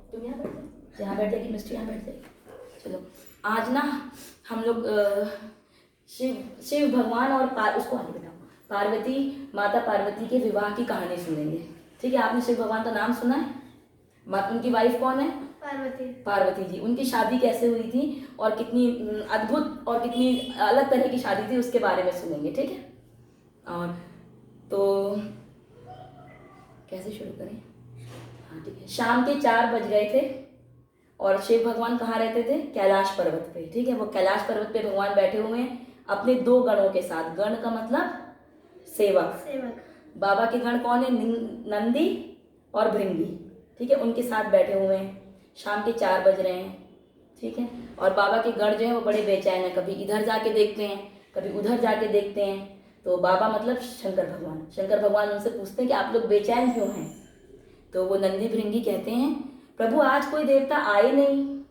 तुम यहाँ बैठ जाओ, यहाँ बैठ जाएगी मिस्टी, यहाँ बैठ जाएगी। चलो आज ना हम लोग शिव भगवान और उसको आगे बताओ, पार्वती, माता पार्वती के विवाह की कहानी सुनेंगे। ठीक है, आपने शिव भगवान का नाम सुना है? उनकी वाइफ कौन है? पार्वती। पार्वती जी। उनकी शादी कैसे हुई थी और कितनी अद्भुत और कितनी अलग तरह की शादी थी, उसके बारे में सुनेंगे। ठीक है, और तो कैसे शुरू करें? हाँ ठीक है। शाम के 4 बज गए थे और शिव भगवान कहाँ रहते थे? कैलाश पर्वत पे। ठीक है, वो कैलाश पर्वत पे भगवान बैठे हुए हैं अपने 2 गणों के साथ। गण का मतलब सेवक। बाबा के गण कौन है? नंदी और भृंगी। ठीक है, उनके साथ बैठे हुए हैं। शाम के 4 बज रहे हैं। ठीक है, और बाबा के गण जो है वो बड़े बेचैन है, कभी इधर जाके देखते हैं, कभी उधर जाके देखते हैं। तो बाबा मतलब शंकर भगवान, शंकर भगवान उनसे पूछते हैं कि आप लोग बेचैन क्यों हैं? तो वो नंदी भृंगी कहते हैं, प्रभु आज कोई देवता आए नहीं।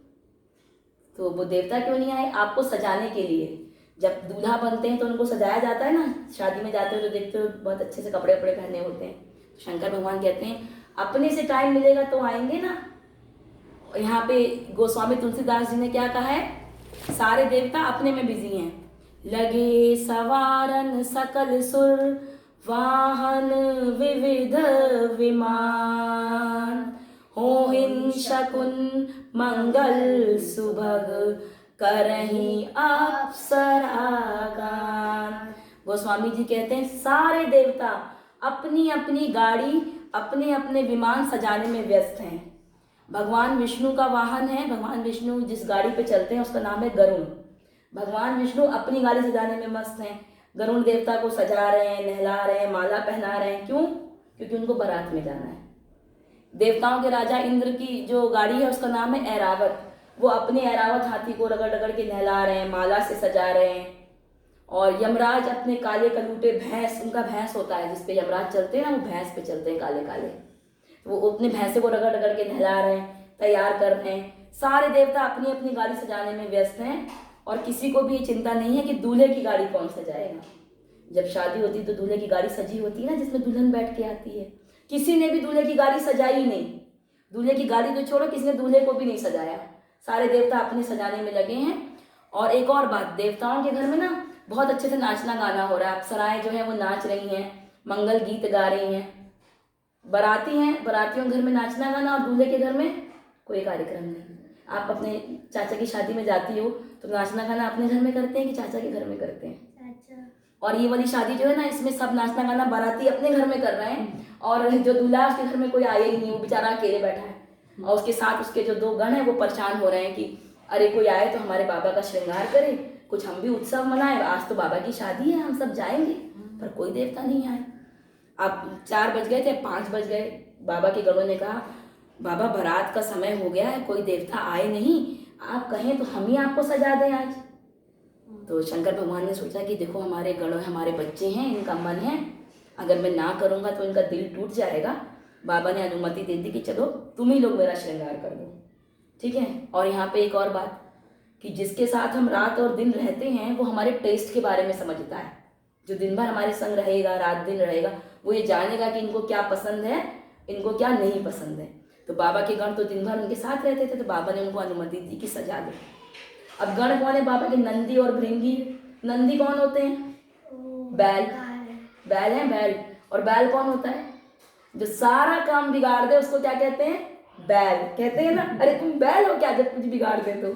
तो वो देवता क्यों नहीं आए? आपको सजाने के लिए। जब दूल्हा बनते हैं तो उनको सजाया जाता है ना, शादी में जाते हो तो देखते हो बहुत अच्छे से कपड़े वपड़े पहने होते हैं। शंकर भगवान कहते हैं अपने से टाइम मिलेगा तो आएंगे ना। यहाँ पे गोस्वामी तुलसीदास जी ने क्या कहा है? सारे देवता अपने में बिजी हैं। लगे सवारन सकल सुर, वाहन विविध विमान, होहिन शकुन मंगल सुभग, करही अप्सरागान। गोस्वामी जी कहते हैं सारे देवता अपनी अपनी गाड़ी, अपने अपने विमान सजाने में व्यस्त हैं। भगवान विष्णु का वाहन है, भगवान विष्णु जिस गाड़ी पे चलते हैं उसका नाम है गरुण। भगवान विष्णु अपनी गाड़ी सजाने में मस्त हैं। गरुण देवता को सजा रहे हैं, नहला रहे हैं, माला पहना रहे हैं। क्यों? क्योंकि उनको बारात में जाना है। देवताओं के राजा इंद्र की जो गाड़ी है उसका नाम है ऐरावत। वो अपने ऐरावत हाथी को रगड़ रगड़ के नहला रहे हैं, माला से सजा रहे हैं। और यमराज अपने काले कलूटे भैंस, उनका भैंस होता है जिसपे यमराज चलते हैं ना, वो भैंस पे चलते हैं काले काले, वो अपने भैंसे को रगड़ रगड़ के नहला रहे हैं, तैयार कर रहे हैं। सारे देवता अपनी अपनी गाड़ी सजाने में व्यस्त हैं और किसी को भी ये चिंता नहीं है कि दूल्हे की गाड़ी कौन सजाएगा। जब शादी होती तो दूल्हे की गाड़ी सजी होती है ना, जिसमें दुल्हन बैठ के आती है। किसी ने भी दूल्हे की गाड़ी सजाई नहीं। दूल्हे की गाड़ी तो छोड़ो, किसी ने दूल्हे को भी नहीं सजाया। सारे देवता अपने सजाने में लगे हैं। और एक और बात, देवताओं के घर में ना बहुत अच्छे से नाचना गाना हो रहा है। अप्सराएं जो है वो नाच रही हैं, मंगल गीत गा रही हैं। बाराती हैं, बारातियों घर में नाचना गाना, और दूल्हे के घर में कोई कार्यक्रम नहीं। आप अपने चाचा की शादी में जाती हो तो नाचना गाना अपने घर में करते हैं कि चाचा के घर में करते हैं? चाचा। और ये वाली शादी जो है ना, इसमें सब नाचना गाना बाराती अपने घर में कर रहे हैं और जो दूल्हा उसके घर में कोई आया ही नहीं, वो बेचारा अकेले बैठा है। और उसके साथ उसके जो 2 गण हैं वो परेशान हो रहे हैं कि अरे कोई आए तो हमारे बाबा का श्रृंगार करे, कुछ हम भी उत्सव मनाए, आज तो बाबा की शादी है, हम सब जाएंगे। पर कोई देवता नहीं आए। अब 4 बज गए थे, 5 बज गए। बाबा के गणों ने कहा बाबा बारात का समय हो गया है, कोई देवता आए नहीं, आप कहें तो हम ही आपको सजा दें आज। तो शंकर भगवान ने सोचा कि देखो हमारे गणों, हमारे बच्चे हैं, इनका मन है, अगर मैं ना करूँगा तो इनका दिल टूट जाएगा। बाबा ने अनुमति दे दी कि चलो तुम ही लोग मेरा श्रृंगार कर दो। ठीक है, और यहाँ पे एक और बात कि जिसके साथ हम रात और दिन रहते हैं वो हमारे टेस्ट के बारे में समझता है। जो दिन भर हमारे संग रहेगा, रात दिन रहेगा, वो ये जानेगा कि इनको क्या पसंद है, इनको क्या नहीं पसंद है। तो बाबा के गण तो दिन भर उनके साथ रहते थे, तो बाबा ने उनको अनुमति दी कि सजा दो। अब गण कौन है बाबा के? नंदी और भृंगी। नंदी कौन होते हैं? बैल। बैल है, बैल। और बैल कौन होता है? जो सारा काम बिगाड़ दे उसको क्या कहते हैं? बैल कहते हैं ना। अरे तुम बैल हो क्या जब कुछ बिगाड़ दे तो?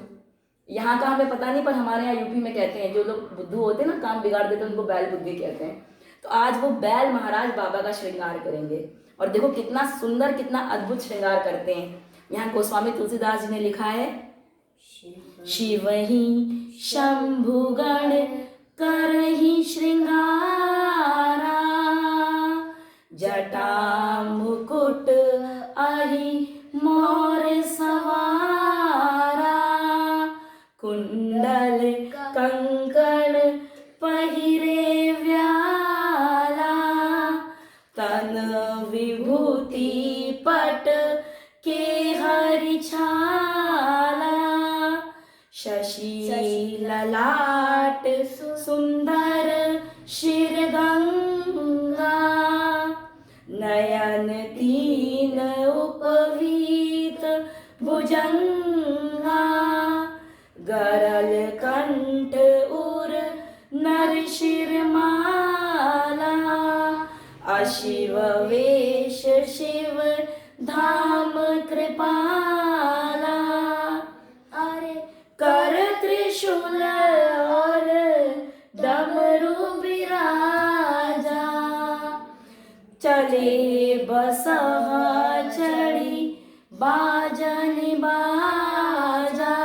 यहाँ का हमें पता नहीं, पर हमारे यहाँ यूपी में कहते हैं, जो लोग बुद्धू होते हैं ना, काम बिगाड़ देते हैं, उनको बैल बुद्धि कहते हैं। तो आज वो बैल महाराज बाबा का श्रृंगार करेंगे। और देखो कितना सुंदर, कितना अद्भुत श्रृंगार करते हैं। यहाँ गोस्वामी तुलसीदास जी ने लिखा है, शिव ही शंभुगण करहि श्रृंगारा, जटा मुकुट अहि मोर सवारा, कुंडल कंकण पहिरे व्याला, तन विभूति पट के हरि छाला, शशि ललाट सुंदर शिरगंगा, नयन तीन उपवीत भुजंगा, गरल कंठ उर नर शिरमाला, अशिव वेश शिव धाम कृपाला, अरे कर त्रिशूल और डमरू बिराजा, चले बसहा चढ़ी बाजन बाजा,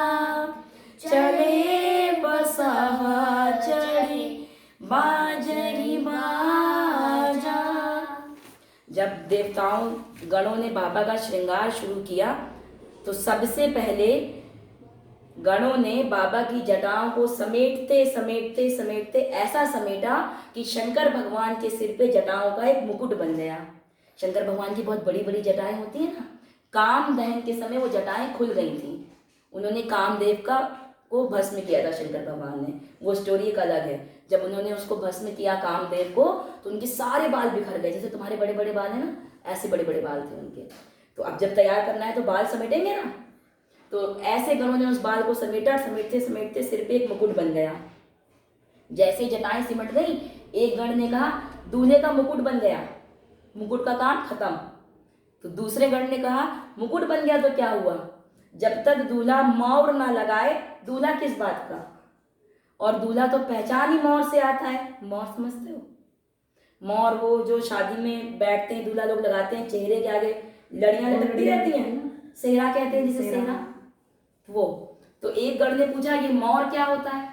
चले बसहा चढ़ी बाजनी बाजा। जब देवताओं गणों ने बाबा का श्रृंगार शुरू किया तो सबसे पहले गणों ने बाबा की जटाओं को समेटते समेटते समेटते ऐसा समेटा कि शंकर भगवान के सिर पे जटाओं का एक मुकुट बन गया। शंकर भगवान की बहुत बड़ी बड़ी जटाएं होती है ना, काम दहन के समय वो जटाएं खुल गई थी। उन्होंने कामदेव को भस्म किया था शंकर भगवान ने, वो स्टोरी एक अलग है। जब उन्होंने उसको भस्म किया कामदेव को तो उनके सारे बाल बिखर गए, जैसे तुम्हारे बड़े बड़े बाल है ना, ऐसे बड़े बड़े बाल थे उनके। तो अब जब तैयार करना है तो बाल समेटेंगे ना, तो ऐसे गणों ने उस बाल को समेटा, समेटते समेटते सिर पे एक मुकुट बन गया। जैसे जटाएं सिमट गई, एक गण ने कहा दूल्हे का मुकुट बन गया, मुकुट का काम खत्म। तो दूसरे गण ने कहा मुकुट बन गया तो क्या हुआ, जब तक दूल्हा मौर ना लगाए दूल्हा किस बात का, और दूल्हा तो पहचान ही मौर से आता है। मौर समझते हो, मौर वो जो शादी में बैठते हैं दूल्हा लोग लगाते हैं, चेहरे के आगे लड़ियां लटकती रहती हैं, सेहरा कहते हैं जिसे, सेहरा वो। तो एक गण ने पूछा ये मौर क्या होता है,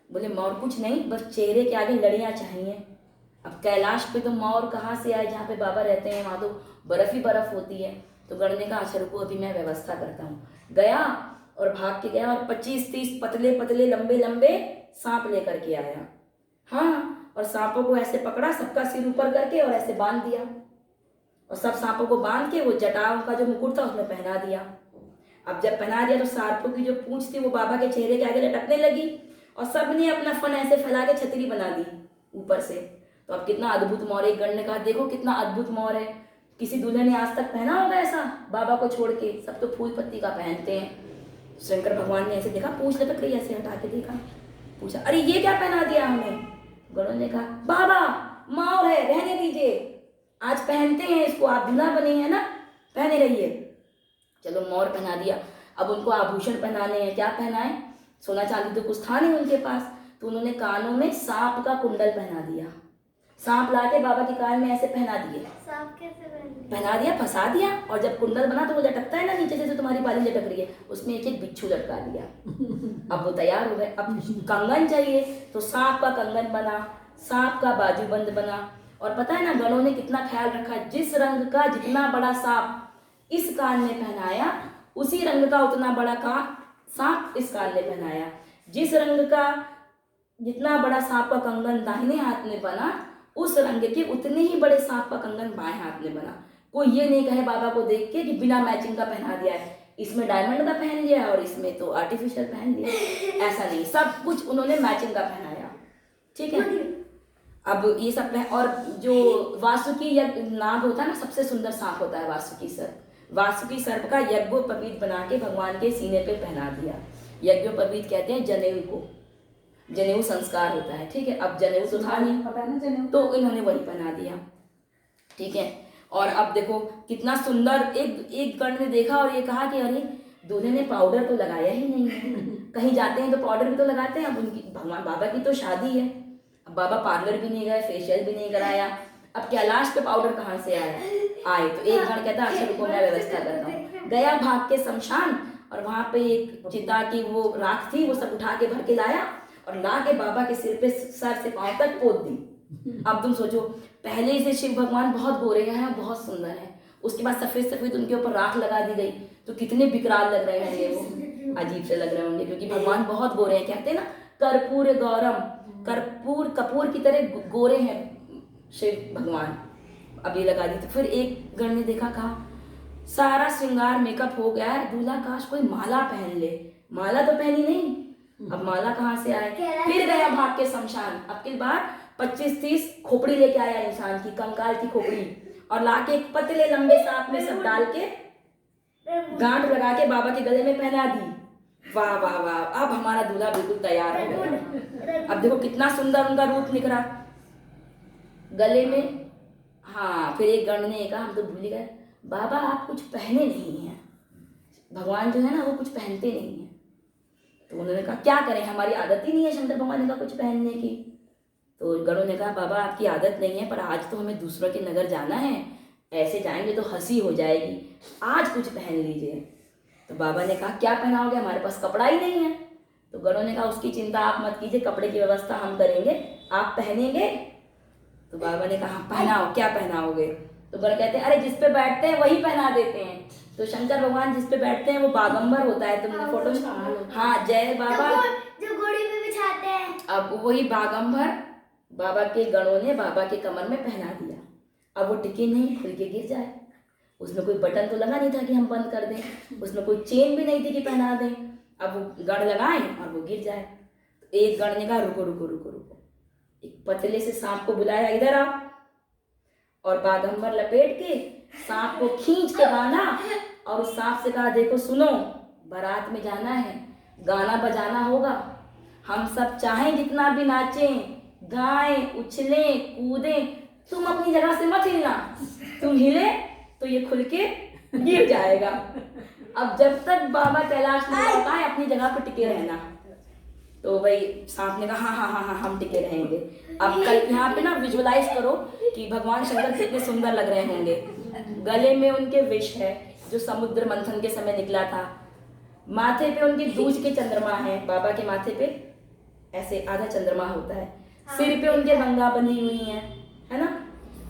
बोले मौर कुछ नहीं, बस चेहरे के आगे लड़ियां चाहिए। अब कैलाश पे तो मौर कहाँ से आए, जहाँ पे बाबा रहते हैं वहाँ तो बर्फ ही बर्फ होती है। तो गण ने कहा अच्छा रुको अभी मैं व्यवस्था करता हूँ। गया और भाग के गया और 25-30 पतले पतले लंबे लंबे सांप लेकर के आया। हाँ, और सांपों को ऐसे पकड़ा, सबका सिर ऊपर करके और ऐसे बांध दिया, और सब सांपों को बांध के वो जटाओं का जो मुकुट था उसमें पहना दिया। अब जब पहना दिया तो सांपों की जो पूंछ थी वो बाबा के चेहरे के आगे लटकने लगी, और सबने अपना फन ऐसे फैला के छतरी बना दी ऊपर से। तो अब कितना अद्भुत मौर, एक गण ने कहा देखो कितना अद्भुत मौर है, किसी दूल्हे ने आज तक पहना होगा ऐसा बाबा को छोड़ के, सब तो फूल पत्ती का पहनते हैं। शंकर भगवान ने ऐसे देखा, पूंछ लटक रही, ऐसे हटा के देखा, पूछा अरे ये क्या पहना दिया हमें। गणों ने कहा बाबा मौर है, रहने दीजिए, आज पहनते हैं इसको, आप दूल्हा बने हैं ना, पहने रहिए। चलो मौर पहना दिया। अब उनको आभूषण पहनाने हैं, क्या पहनाए, सोना चांदी तो कुछ था नहीं उनके पास, तो उन्होंने कानों में सांप का कुंडल पहना दिया। सांप लाके बाबा के कान में ऐसे पहना दिए। सांप कैसे पहना दिया, फंसा दिया, और जब कुंडल बना तो वो लटकता है ना नीचे, जैसे तुम्हारी बाली लटक रही है, उसमें एक एक बिच्छू लटका दिया। अब वो तैयार हो गए। अब कंगन चाहिए तो सांप का कंगन बना, सांप का बाजूबंद बना। और पता है ना गणों ने कितना ख्याल रखा, जिस रंग का जितना बड़ा सांप इस कान में पहनाया, उसी रंग का उतना बड़ा सांप इस कान में पहनाया। जिस रंग का जितना बड़ा सांप का कंगन दाहिने हाथ में बना, उस रंग के उतने ही बड़े सांप का कंगन बाएं हाथ में बना। कोई ये नहीं कहे बाबा को देख के कि बिना मैचिंग का पहना दिया है, इसमें डायमंड का पहन लिया और इसमें तो आर्टिफिशियल पहन दिया, ऐसा नहीं, सब कुछ उन्होंने मैचिंग का पहनाया। ठीक है, अब ये सब और जो वासुकी नाग होता है ना, सबसे सुंदर सांप होता है वासुकी सर्प। वासुकी सर्प का यज्ञोपवीत बना के भगवान के सीने पे पहना दिया। यज्ञोपवीत कहते हैं जनेऊ को, जनेऊ संस्कार होता है। ठीक है, अब जनेऊ तो था नहीं तो इन्होंने वही पहना दिया। ठीक है, और अब देखो कितना सुंदर, एक गण ने देखा और ये कहा कि अरे दूल्हे ने पाउडर तो लगाया ही नहीं है। कहीं जाते हैं तो पाउडर भी तो लगाते हैं। अब उनकी भगवान बाबा की तो शादी है, अब बाबा पार्लर भी नहीं गए, फेशियल भी नहीं कराया, अब कैलाश पे पाउडर कहाँ से आए। तो एक गण कहता अच्छा रुको मैं व्यवस्था करता हूँ। गया भाग के शमशान, और वहां पे एक चिता की वो राख थी, वो सब उठा के भर के लाया और ला के बाबा के सिर पे सर से पांव तक पोत दी। अब तुम सोचो, पहले से शिव भगवान बहुत गोरे हैं, बहुत सुंदर हैं, उसके बाद सफेद सफेद उनके ऊपर राख लगा दी गई, तो कितने विकराल लग रहे होंगे, वो अजीब से लग रहे होंगे, क्योंकि भगवान बहुत गोरे हैं। कहते हैं ना कर्पूर गौरम, कपूर की तरह गोरे हैं शिव भगवान। अब ये लगा दी। तो फिर एक गण ने देखा, कहा सारा श्रृंगार मेकअप हो गया है, दूल्हा काश कोई माला पहन ले। माला तो पहनी नहीं, अब माला कहाँ से आए। फिर गया भाग के शमशान, अब की बार 25-30 खोपड़ी लेके आया इंसान की, कंकाल की खोपड़ी, और लाके एक पतले लंबे सांप में सब डाल के गांठ लगा के बाबा के गले में पहना दी। वाह वाह वाह, अब हमारा दूल्हा बिल्कुल तैयार हो गया। अब देखो कितना सुंदर उनका रूप निखरा गले में। हाँ, फिर एक गण ने कहा, हम तो भूल गए बाबा आप कुछ पहने नहीं हैं, भगवान जो है ना वो कुछ पहनते नहीं हैं। तो उन्होंने कहा क्या करें, हमारी आदत ही नहीं है शंकर भगवान ने कहा कुछ पहनने की। तो गणों ने कहा बाबा आपकी आदत नहीं है, पर आज तो हमें दूसरों के नगर जाना है, ऐसे जाएंगे तो हंसी हो जाएगी, आज कुछ पहन लीजिए। तो बाबा ने कहा क्या पहनाओगे, हमारे पास कपड़ा ही नहीं है। तो गणों ने कहा उसकी चिंता आप मत कीजिए, कपड़े की व्यवस्था हम करेंगे, आप पहनेंगे। तो बाबा ने कहा पहनाओ, क्या पहनाओगे। तो गण कहते हैं अरे जिस पे बैठते हैं वही पहना देते हैं। तो शंकर भगवान जिस पे बैठते हैं वो बागंबर होता है, तुमने फोटो में, हाँ जय बाबा जो घोड़ी पे बिछाते हैं, अब वही बागंबर बाबा के गणों ने बाबा के कमर में पहना दिया। अब वो टिके नहीं, खुल के गिर जाए। उसमें कोई बटन तो लगा नहीं था कि हम बंद कर दें, उसमें कोई चेन भी नहीं थी कि पहना दें। अब वो गण लगाए और वो गिर जाए। तो एक गण ने कहा रुको रुको रुको रुको, एक पतले से सांप को बुलाया, इधर आओ, और बागंबर लपेट के सांप को खींच के बांधा और उस सांप से कहा देखो सुनो, बारात में जाना है, गाना बजाना होगा, हम सब चाहें जितना भी नाचें, गाएं, उछलें, कूदें, तुम अपनी जगह से मत हिलना, तुम हिले तो ये खुल के गिर जाएगा। अब जब तक बाबा कैलाश में होता है अपनी जगह पर टिके रहना। तो भाई सांप ने कहा हाँ हाँ हाँ हाँ हम टिके रहेंगे। अब कल यहाँ पे ना विजुअलाइज करो कि भगवान शंकर कितने सुंदर लग रहे होंगे। गले में उनके विष है जो समुद्र मंथन के समय निकला था, माथे पे उनके दूज के चंद्रमा है, बाबा के माथे पे ऐसे आधा चंद्रमा होता है, सिर पे उनके गंगा बंधी हुई है ना,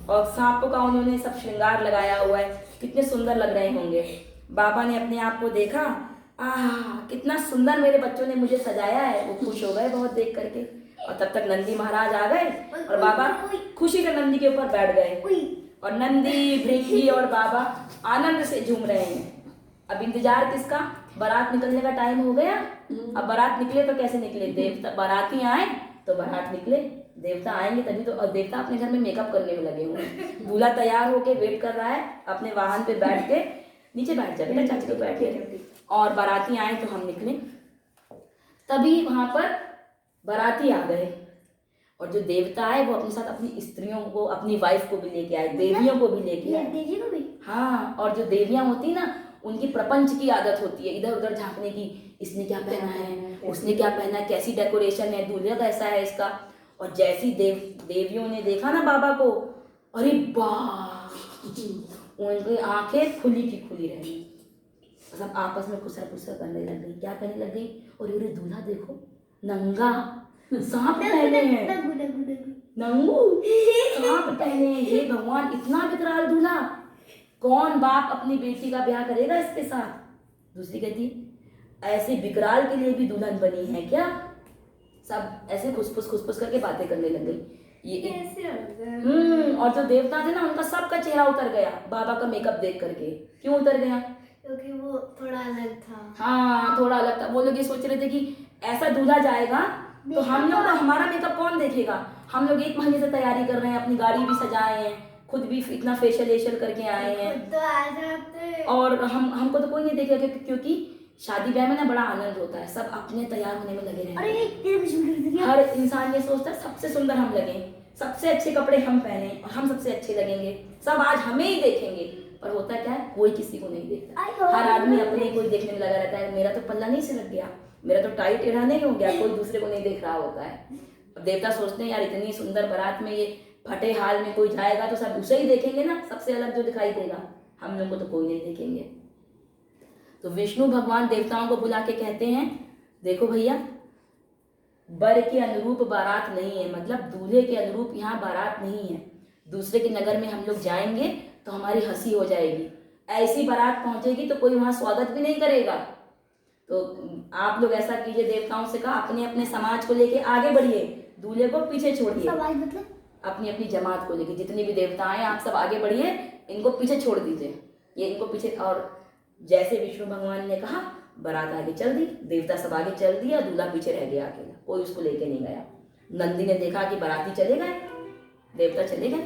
और सांपों का उन्होंने सब श्रृंगार लगाया हुआ है, कितने सुंदर लग रहे होंगे। बाबा ने अपने आप को देखा, आह कितना सुंदर मेरे बच्चों ने मुझे सजाया है, वो खुश हो गए बहुत देख करके। और तब तक नंदी महाराज आ गए और बाबा खुशी से नंदी के ऊपर बैठ गए और नंदी भृंगी और बाबा आनंद से झूम रहे हैं। अब इंतजार किसका, बारात निकलने का टाइम हो गया। अब बारात निकले तो कैसे निकले, देवता बाराती आए तो बारात निकले, देवता आएंगे तभी तो। और देवता अपने घर में मेकअप करने में लगे हुए हैं, दूल्हा तैयार होके वेट कर रहा है अपने वाहन पे बैठ के, नीचे बैठ जा बेटा चाची को बैठ के, और बाराती आए तो हम निकले। तभी वहां पर बाराती आ गए और जो देवता आए वो अपने साथ अपनी स्त्रियों को, अपनी वाइफ को भी लेके आए, देवियों को भी लेके आए, देवी को भी। हाँ, और जो देवियां होती ना उनकी प्रपंच की आदत होती है इधर उधर झांकने की, इसने क्या पहना है, उसने क्या पहना है, कैसी डेकोरेशन है, दूल्हा कैसा है इसका। और जैसी देवियों ने देखा ना बाबा को, अरे वाह, उनकी आंखें खुली की खुली रह गई, सब आपस में खुसरा खुसरा करने लग गई। क्या करने लग गई, और ये दूल्हा देखो नंगा, सांप पहने हैं, नंगू सांप पहने हैं, हे भगवान इतना विकराल दूल्हा, कौन बाप अपनी बेटी का ब्याह करेगा इसके साथ। दूसरी कहती ऐसे विकराल के लिए भी दुल्हन बनी है क्या। सब ऐसे खुसफुस करके बातें करने लग गई। ये और जो देवता थे ना उनका सबका चेहरा उतर गया बाबा का मेकअप देख करके। क्यों उतर गया, क्योंकि वो थोड़ा अलग था। हाँ थोड़ा अलग था। वो लोग ये सोच रहे थे कि ऐसा दूल्हा जाएगा तो हम लोग, हमारा मेकअप कौन देखेगा। हम लोग 1 महीने से तैयारी कर रहे हैं, अपनी गाड़ी भी सजाए हैं, खुद भी इतना फेशियल करके आए हैं, तो और हमको तो कोई नहीं देखेगा, क्योंकि शादी ब्याह में ना बड़ा आनंद होता है, सब अपने तैयार होने में लगे रहते हैं। हर इंसान ये सोचता है सबसे सुंदर हम लगे, सबसे अच्छे कपड़े हम पहने और हम सबसे अच्छे लगेंगे, सब आज हमें ही देखेंगे। पर होता क्या है, कोई किसी को नहीं देखता, हर आदमी अपने को ही देखने में लगा रहता है। मेरा तो पल्ला नहीं सिलक गया, मेरा तो टाइट टेढ़ा नहीं हो गया, कोई दूसरे को नहीं देख रहा होता है। अब देवता सोचते हैं यार इतनी सुंदर बारात में ये फटे हाल में कोई जाएगा तो सब उसे ही देखेंगे ना, सबसे अलग जो दिखाई देगा, हम लोग को तो कोई नहीं देखेंगे। तो विष्णु भगवान देवताओं को बुला के कहते हैं देखो भैया, वर के अनुरूप बारात नहीं है, मतलब दूल्हे के अनुरूप यहाँ बारात नहीं है। दूसरे के नगर में हम लोग जाएंगे तो हमारी हंसी हो जाएगी, ऐसी बारात पहुंचेगी तो कोई वहां स्वागत भी नहीं करेगा। तो आप लोग ऐसा कीजिए, देवताओं से कहा अपने अपने समाज को लेके आगे बढ़िए, दूल्हे को पीछे छोड़िए। मतलब अपनी अपनी जमात को लेके जितनी भी देवता हैं आप सब आगे बढ़िए, इनको पीछे छोड़ दीजिए, ये इनको पीछे। और जैसे विष्णु भगवान ने कहा बारात आगे चल दी, देवता सब आगे चल दिया, दूल्हा पीछे रह गया अकेला, कोई उसको लेके नहीं गया। नंदी ने देखा कि बाराती चले गए, देवता चले गए,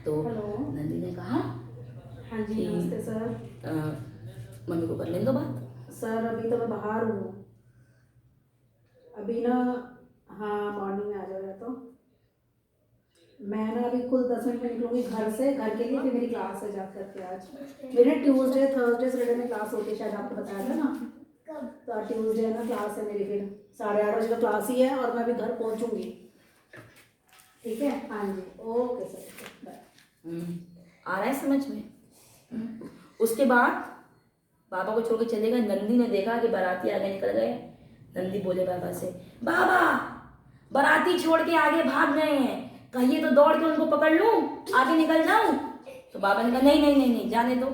तो नंदी ने कहा हाँ जी नमस्ते सर। मम्मी को कर लेने दो बात। सर अभी तो मैं बाहर हूँ अभी ना। हाँ मॉर्निंग में आ जाएगा तो मैं ना अभी कुल 10 मिनट में निकलूंगी घर से, घर के लिए। फिर मेरी क्लास है जा करके। आज मेरे ट्यूसडे थर्सडे सैटरडे में क्लास होती है, शायद आपको बताया था ना। तो ट्यूसडे ना क्लास है मेरी, फिर 8:30 बजे का क्लास ही है और मैं अभी घर पहुंचूंगी। ठीक है, हाँ जी, ओके सर, बाय। आ रहा है समझ में। उसके बाद बाबा को छोड़ के चले गए। नंदी ने देखा कि बाराती आगे निकल गए। नंदी बोले बाबा से, बाबा बाराती छोड़ के आगे भाग गए हैं, कहिए तो दौड़ के उनको पकड़ लूं, आगे निकल जाऊं। तो बाबा ने कहा नहीं नहीं नहीं नहीं, जाने दो,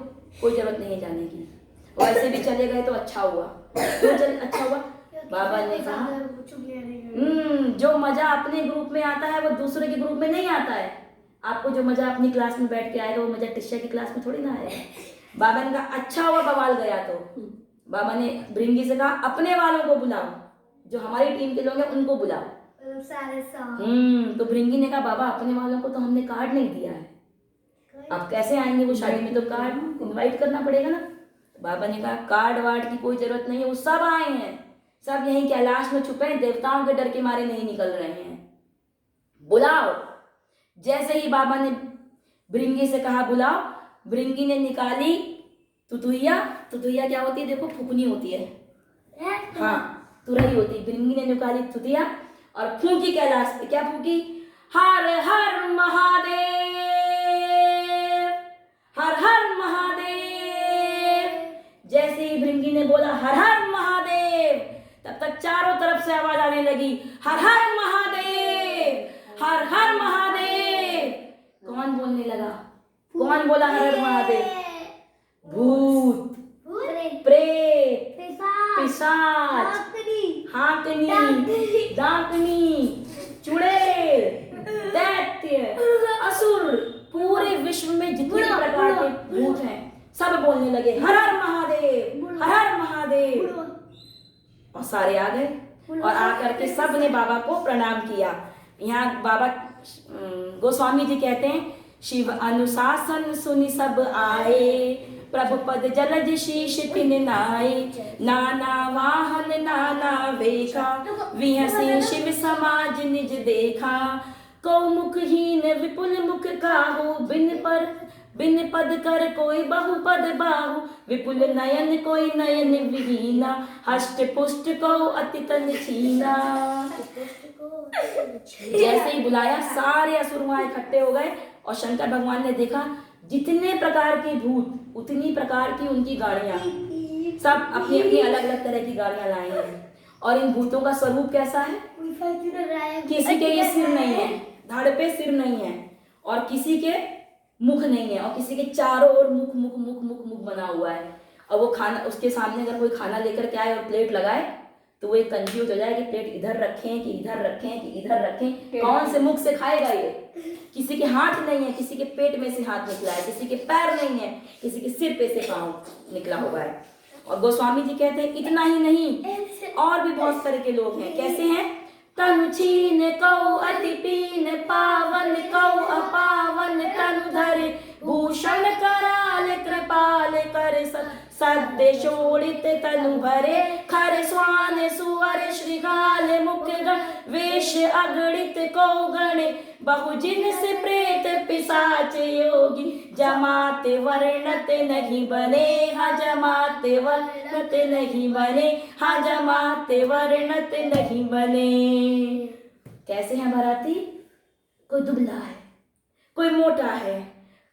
कोई जरूरत नहीं है जाने की, वैसे भी चले गए तो अच्छा हुआ। क्यों चले अच्छा हुआ? बाबा ने कहा जो मजा अपने ग्रुप में आता है वो दूसरे के ग्रुप में नहीं आता है। आपको जो मजा अपनी क्लास में बैठ के आएगा वो मजा टिशा की क्लास में थोड़ी ना आएगा। बाबा ने कहा अच्छा हुआ बवाल गया। तो बाबा ने भृंगी से कहा अपने वालों को बुलाओ, जो हमारी टीम के लोग हैं उनको बुलाओ। सारे तो भृंगी ने कहा बाबा अपने वालों को तो हमने कार्ड नहीं दिया है, अब कैसे आएंगे वो शादी में, तो कार्ड इनवाइट करना पड़ेगा ना। बाबा ने कहा कार्ड वार्ड की कोई जरूरत नहीं है, वो सब आए हैं, सब यहीं कैलाश में छुपे हैं, देवताओं के डर के मारे नहीं निकल रहे हैं, बुलाओ। जैसे ही बाबा ने भृंगी से कहा बुलाओ, भृंगी ने निकाली तुतुहिया। तुतुहिया क्या होती है? देखो फुकनी होती है, हाँ तुरही होती है। भृंगी ने निकाली तुतुहिया और फूंकी कैलाश पे। क्या फूंकी? हर हर महादेव, हर हर महादेव। जैसे ही भृंगी ने बोला हर हर महादेव, तब तक चारों तरफ से आवाज आने लगी हर हर महादेव, हर हर महादेव। कौन बोलने लगा? कौन बोला हर हर महादेव? भूत, प्रेत, पिशाच, हाकनी, डाकनी, चुड़ैल, दैत्य, असुर, पूरे विश्व में जितने प्रकार के भूत हैं सब बोलने लगे हर हर महादेव, हर हर महादेव। और सारे आ गए और आकर के सब ने बाबा को प्रणाम किया। यहाँ बाबा गोस्वामी जी कहते हैं शिव अनुशासन सुनि सब आए, प्रभु पद जलज शीश तिन नाए, नाना वाहन नाना वेखा, विहसी शिव समाज निज देखा, कौ मुखहीन विपुल मुख काहू, बिन पद कर कोई बहुपद बाहु, विपुल नयन कोई नयन विहीना, हष्ट पुष्ट को अति तन छीना। जैसे ही बुलाया सारे असुर वहां इकट्ठे हो गए और शंकर भगवान ने देखा जितने प्रकार के भूत उतनी प्रकार की उनकी गाड़ियां, सब अपनी अपनी अलग अलग तरह की गाड़ियां लाए हैं। और इन भूतों का स्वरूप कैसा है? किसी के ये सिर नहीं है, धड़ पे सिर नहीं है, और किसी के मुख नहीं है, और किसी के चारों ओर मुख मुख मुख मुख मुख बना हुआ है। और वो खाना उसके सामने अगर कोई खाना लेकर के आए और प्लेट लगाए तो वो एक कंफ्यूज हो जाए कि प्लेट इधर रखें कि इधर रखें कि इधर रखें, कौन से मुख से खाएगा ये। किसी के हाथ नहीं है, किसी के पेट में से हाथ निकला है, किसी के पैर नहीं है, किसी के सिर पे से पांव निकला हुआ है। और गोस्वामी जी कहते हैं इतना ही नहीं, और भी बहुत तरह के लोग हैं। कैसे हैं? तनु छीन कौ अति पीन, पावन कौ अपावन, तनु धरे भूषण कराल, कृपाल कर सद्य शोड़ित तनु भरे, खर स्वान सुअर श्रृगाल, मुख गण वेश अगणित को गणे, बहुजिन से प्रेत पिशाच योगी, जमाते वर्णत नहीं बने, हाँ जमाते वर्णत नहीं बने, हाँ जमाते वर्णत नहीं बने। कैसे हैं बाराती? कोई दुबला है, कोई मोटा है,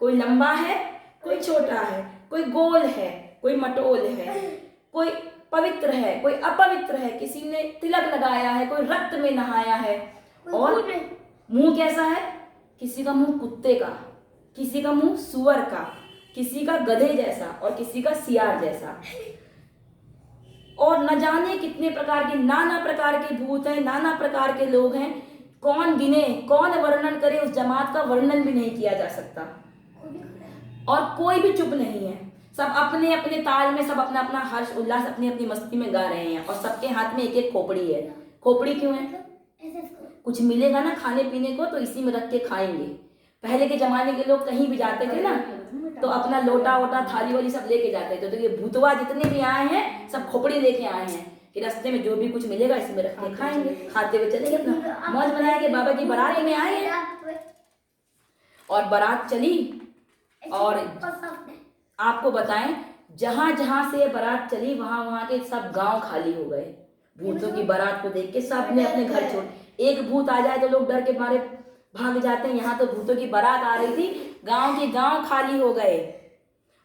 कोई लंबा है, कोई छोटा है, कोई गोल है, कोई मटोल है, कोई पवित्र है, कोई अपवित्र है, किसी ने तिलक लगाया है, कोई रक्त में नहाया है। और मुंह कैसा है? किसी का मुंह कुत्ते का, किसी का मुंह सुअर का, किसी का गधे जैसा और किसी का सियार जैसा। और न जाने कितने प्रकार के, नाना प्रकार के भूत हैं, नाना प्रकार के लोग हैं। कौन गिने, कौन वर्णन करे, उस जमात का वर्णन भी नहीं किया जा सकता। और कोई भी चुप नहीं है, सब अपने अपने ताल में, सब अपना अपना हर्ष उल्लास अपनी अपनी मस्ती में गा रहे हैं। और सबके हाथ में एक एक खोपड़ी है। खोपड़ी क्यों है? कुछ मिलेगा ना खाने पीने को तो इसी में रख के खाएंगे। पहले के जमाने के लोग कहीं भी जाते थे ना जाते हैं बेटा। तो अपना लोटा वोटा थाली वाली सब लेके जाते थे। तो ये भूतवा जितने भी आए हैं सब खोपड़ी लेके आए हैं कि रास्ते में जो भी कुछ मिलेगा इसमें रख के खाएंगे, खाते हुए चलेंगे, अपना मौज मनाएंगे। बाबा की बारात में आए हैं और बारात चली। और आपको बताएं, जहां जहां से ये बारात चली वहां वहां के सब गांव खाली हो गए। भूतों की बारात को देख के सब ने अपने घर छोड़, एक भूत आ जाए तो लोग डर के मारे भाग जाते हैं। यहाँ तो भूतों की बारात आ रही थी, गांव के गांव खाली हो गए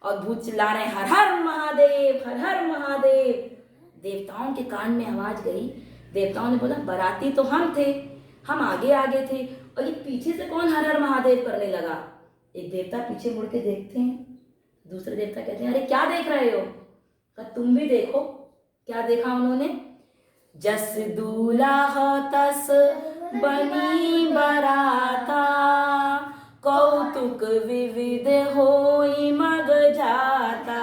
और भूत चिल्ला रहे हैं हर हर महादेव, हर हर महादेव। देवताओं के कान में आवाज गई। देवताओं ने बोला बाराती तो हम थे, हम आगे आगे थे, और ये पीछे से कौन हर हर महादेव करने लगा। एक देवता पीछे मुड़ के देखते हैं, दूसरे देवता कहते हैं अरे क्या देख रहे हो। कहा तुम भी देखो। क्या देखा उन्होंने, जस दूल्हा तस बनी बराता, कौतुक विविध होई मग जाता।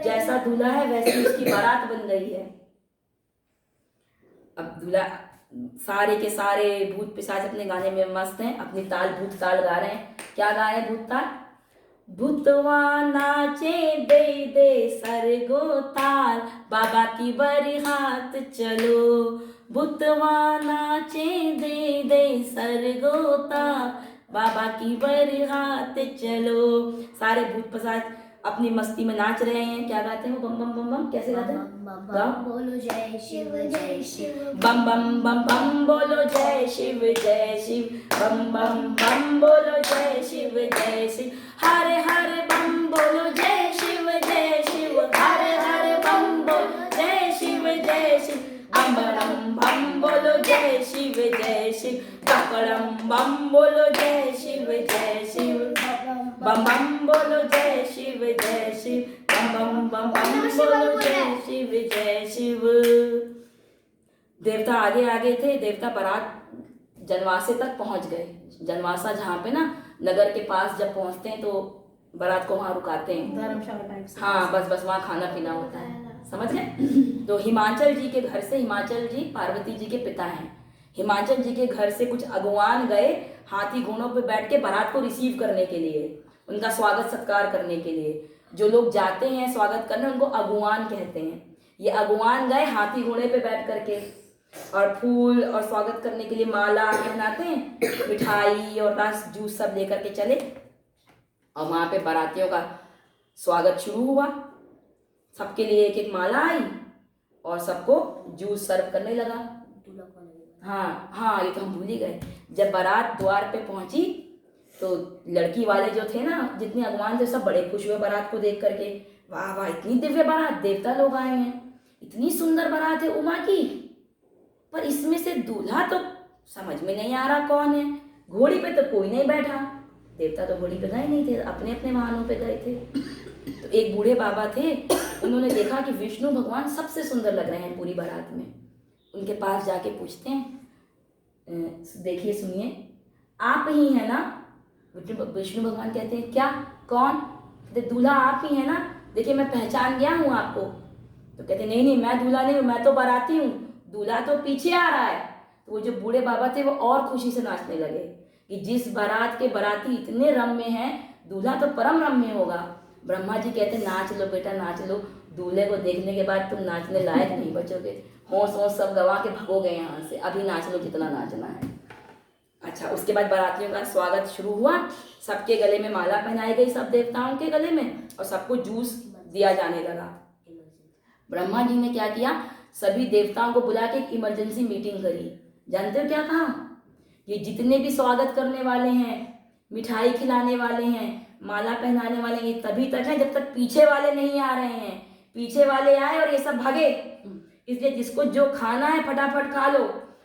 जैसा दूल्हा है वैसी उसकी बारात बन गई है। अब दूल्हा, सारे के सारे भूत पिशाच अपने गाने में मस्त हैं, अपनी ताल भूत ताल गा रहे हैं। क्या गा रहे हैं भूत ताल, भूतवा नाचे दे दे सरगो ताल, बाबा की बरिहात चलो। भूतवा नाचे दे दे सरगो ताल, बाबा की बरिहात चलो। सारे भूत पिशाच अपनी मस्ती में नाच रहे हैं। क्या गाते हैं वो, बम बम बम बम, कैसे गाते हैं, बोलो जय शिव जय शिव, बम बम बम बम बोलो जय शिव जय शिव, बम बम बम बोलो जय शिव जय शिव, हरे हरे बम बोलो जय शिव जय शिव, हरे हरे बम बोलो जय शिव जय शिव, अम्बरम बम बोलो जय शिव जय शिव, ककड़म बम बोलो जय शिव जय शिव, बम बम बोलो जय शिव जय शिव, बम बम बम बोलो जय शिव जय शिव। देवता आगे आगे थे। देवता बारात जनवासे तक पहुंच गए। जनवासा जहाँ पे ना नगर के पास जब पहुंचते हैं तो बारात को वहां रुकाते हैं, धर्मशाला टाइप से। हाँ बस वहां खाना पीना होता है, समझ गए। तो हिमाचल जी के घर से, हिमाचल जी पार्वती जी के पिता हैं, हिमाचल जी के घर से कुछ अगवान गए हाथी घोड़ों पे बैठ के बारात को रिसीव करने के लिए, उनका स्वागत सत्कार करने के लिए। जो लोग जाते हैं स्वागत करने उनको अगवान कहते हैं। ये अगवान गए हाथी घोड़े पे बैठ करके और फूल और स्वागत करने के लिए माला पहनाते हैं, मिठाई और रस जूस सब लेकर के चले और वहां पे बारातियों का स्वागत शुरू हुआ। सबके लिए एक एक माला आई और सबको जूस सर्व करने लगा। हाँ ये तो हम भूल ही गए। जब बारात द्वार पे पहुंची तो लड़की वाले जो थे ना, जितने अगवान थे, सब बड़े खुश हुए बारात को देख करके। वाह वाह, इतनी दिव्य बारात, देवता लोग आए हैं, इतनी सुंदर बारात है उमा की, पर इसमें से दूल्हा तो समझ में नहीं आ रहा कौन है। घोड़ी पे तो कोई नहीं बैठा, देवता तो घोड़ी पे गए नहीं थे, अपने अपने वाहनों पे गए थे। तो एक बूढ़े बाबा थे, उन्होंने देखा कि विष्णु भगवान सबसे सुंदर लग रहे हैं पूरी बारात में। उनके पास जाके पूछते हैं, देखिए सुनिए, आप ही हैं ना। विष्णु भगवान कहते हैं क्या, कौन? कहते दूल्हा आप ही है ना, देखिए मैं पहचान गया हूँ आपको। तो कहते नहीं नहीं, मैं दूल्हा नहीं हूँ, मैं तो बाराती हूँ, दूल्हा तो पीछे आ रहा है। तो वो जो बूढ़े बाबा थे वो और खुशी से नाचने लगे कि जिस बारात के बाराती इतने रम्य हैं, दूल्हा तो परम रम्य होगा। ब्रह्मा जी कहते नाच लो बेटा नाच लो, दूल्हे को देखने के बाद तुम नाचने लायक नहीं बचोगे, होश होश सब गवा के भगोगे यहाँ से, अभी नाच लो जितना नाचना है। अच्छा, उसके बाद बारातियों का स्वागत शुरू हुआ, सबके गले में माला पहनाई गई, सब देवताओं के गले में, और सबको जूस दिया जाने लगा। ब्रह्मा जी ने क्या किया, सभी देवताओं को बुला के एक इमरजेंसी मीटिंग करी। जानते हो क्या कहा, ये जितने भी स्वागत करने वाले हैं, मिठाई खिलाने वाले हैं, माला पहनाने वाले हैं, ये तभी तक है जब तक पीछे वाले नहीं आ रहे हैं। पीछे वाले आए और ये सब भागे, इसलिए जिसको जो खाना है फटाफट खा लो।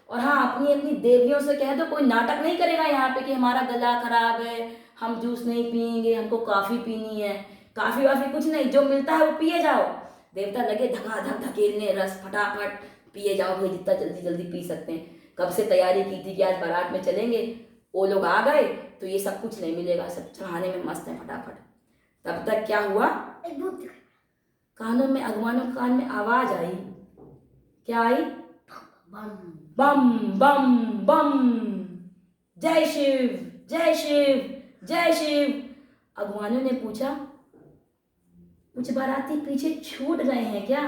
और हाँ, अपनी अपनी देवियों से कह दो कोई नाटक नहीं करेगा यहाँ पे कि हमारा गला खराब है, हम जूस नहीं पियेंगे, हमको कॉफी पीनी है। कॉफी वाफी कुछ नहीं, जो मिलता है वो पिए जाओ। देवता लगे धकाधक धकेलने, रस फटाफट पिए जाओ भाई, जितना जल्दी जल्दी पी सकते हैं। कब से तैयारी की थी कि आज बारात में चलेंगे, वो लोग आ गए तो ये सब कुछ नहीं मिलेगा, सब चढ़ाने में मस्त है फटाफट। तब तक क्या हुआ, कानों में, अगवानों के कान में आवाज आई। क्या आई, बम बम बम, जय शिव जय शिव जय शिव। अगवानों ने पूछा, कुछ बाराती पीछे छूट गए हैं क्या?